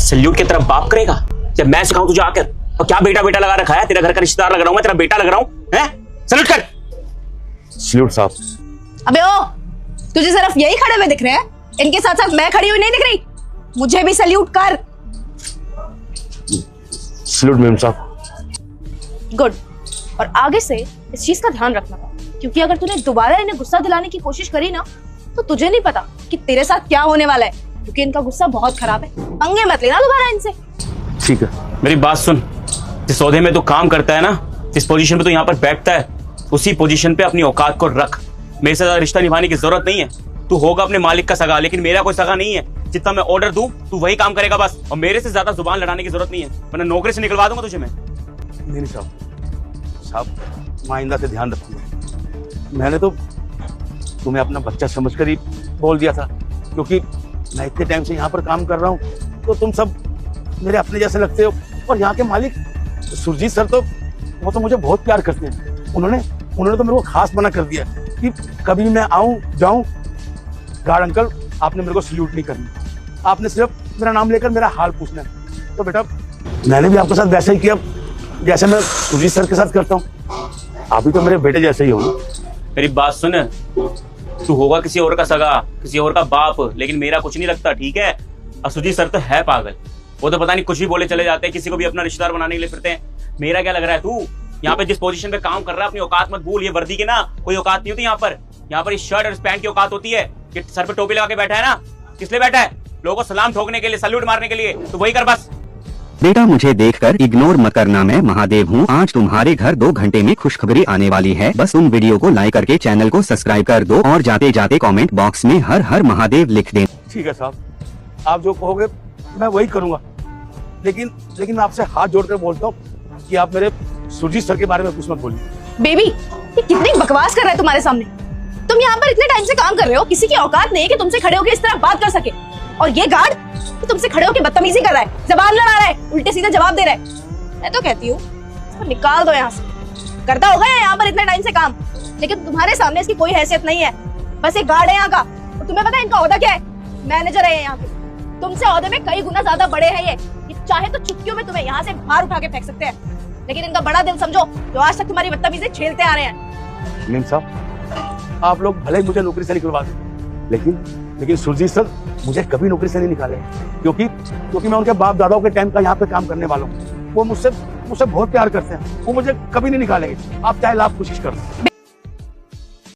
Salute की तरफ बाप करेगा जब मैं सिखाऊं तुझे आकर? और क्या बेटा बेटा लगा रखा है? तेरा घर का रिश्तेदार लग रहा हूं मैं, तेरा बेटा लग रहा हूं हैं? सल्यूट कर। सल्यूट साहब। अबे ओ, तुझे सिर्फ यही खड़े हुए दिख रहे हैं? इनके साथ साथ मैं खड़ी हुई नहीं दिख रही? मुझे भी सल्यूट कर। सल्यूट मैम साहब। गुड। और आगे से इस चीज का ध्यान रखना, क्योंकि अगर तूने दोबारा इन्हें गुस्सा दिलाने की कोशिश करी ना, तो तुझे नहीं पता कि तेरे साथ क्या होने वाला है, क्योंकि इनका गुस्सा बहुत खराब है। पंगे मत लेना दोबारा इनसे। ठीक है। मेरी बात सुन, जिस औहदे में तू काम करता है ना, जिस पोजीशन पे तू यहाँ पर बैठता है, उसी पोजीशन पे अपनी औकात को रख। मेरे से ज्यादा रिश्ता निभाने की जरूरत नहीं है। तू होगा अपने मालिक का सगा, लेकिन मेरा कोई सगा नहीं है। जितना मैं ऑर्डर दूं तू वही काम करेगा बस, और मेरे से ज्यादा जुबान लड़ाने की जरूरत नहीं है, वरना नौकरी से निकलवा दूंगा तुझे मैं। नहीं साहब, मैं आइंदा से ध्यान रखूंगा। मैंने तो तुम्हें अपना बच्चा समझकर ही बोल दिया था, क्योंकि मैं इतने टाइम से यहाँ पर काम कर रहा हूँ, तो तुम सब मेरे अपने जैसे लगते हो। और यहाँ के मालिक सुरजीत सर तो वो तो मुझे बहुत प्यार करते हैं। उन्होंने तो मेरे को खास मना कर दिया कि कभी मैं आऊँ जाऊँ, गार्ड अंकल आपने मेरे को सल्यूट नहीं करना, आपने सिर्फ मेरा नाम लेकर मेरा हाल पूछना है। तो बेटा मैंने भी आपके साथ वैसा ही किया जैसे मैं सुरजीत सर के साथ करता हूँ। आप भी तो मेरे बेटे जैसे ही हो। मेरी बात सुन, तू होगा किसी और का सगा, किसी और का बाप, लेकिन मेरा कुछ नहीं लगता, ठीक है? और सुरजीत सर तो है पागल, वो तो पता नहीं कुछ भी बोले चले जाते हैं, किसी को भी अपना रिश्तेदार बनाने के लिए फिरते हैं। मेरा क्या लग रहा है? तू यहाँ पे जिस पोजीशन पे काम कर रहा है, अपनी औकात मत भूल। ये वर्दी के ना कोई औकात नहीं होती यहाँ पर। यहाँ पर इस शर्ट और इस पैंट की औकात होती है। कि सर पे टोपी लगा के बैठा है ना, किस लिए बैठा है? लोगों को सलाम ठोकने के लिए, सल्यूट मारने के लिए। तो वही कर बस। बेटा मुझे देखकर इग्नोर मत करना, मैं महादेव हूँ। आज तुम्हारे घर 2 घंटे में खुशखबरी आने वाली है। बस तुम वीडियो को लाइक करके चैनल को सब्सक्राइब कर दो और जाते जाते कमेंट बॉक्स में हर हर महादेव लिख दे। ठीक है साहब, आप जो कहोगे मैं वही करूंगा, लेकिन मैं आपसे हाथ जोड़कर बोलता हूँ कि आप मेरे सुरजीत सर के बारे में कुछ मत बोलिए। बेबी, ये कितनी बकवास कर रहा है तुम्हारे सामने? तुम यहाँ पर इतने टाइम से काम कर रहे हो, किसी की औकात नहीं है कि तुमसे खड़े होकर इस तरह बात कर सके। और ये गार्ड तो तुमसे खड़े होकर बदतमीजी कर रहा है, जबान लड़ा रहा है, उल्टे सीधे जवाब दे रहा है। मैं तो कहती हूँ इसको निकाल दो यहाँ से। करता होगा यहाँ पर इतने टाइम से काम, लेकिन तुम्हारे सामने इसकी कोई हैसियत नहीं है। बस एक गार्ड है यहाँ का। और तुम्हें पता है इनका ओहदा क्या है? मैनेजर है यहाँ के। तुमसे ओहदे में कई गुना ज्यादा बड़े हैं ये चाहे तो चुटकियों में तुम्हें यहाँ से बाहर उठा के फेंक सकते हैं। लेकिन इनका बड़ा दिल समझो, जो आज तक तुम्हारी बदतमीजी झेलते आ रहे हैं। मीम साहब, आप लोग भले ही मुझे नौकरी से निकलवा दें, लेकिन सुरजीत सर मुझे कभी नौकरी से नहीं निकाले, क्योंकि मैं उनके बाप दादाओं के टाइम का यहाँ पे काम करने वाला हूँ। वो मुझसे बहुत प्यार करते हैं, वो मुझे कभी नहीं निकालेंगे, आप चाहे लाख कोशिश करो।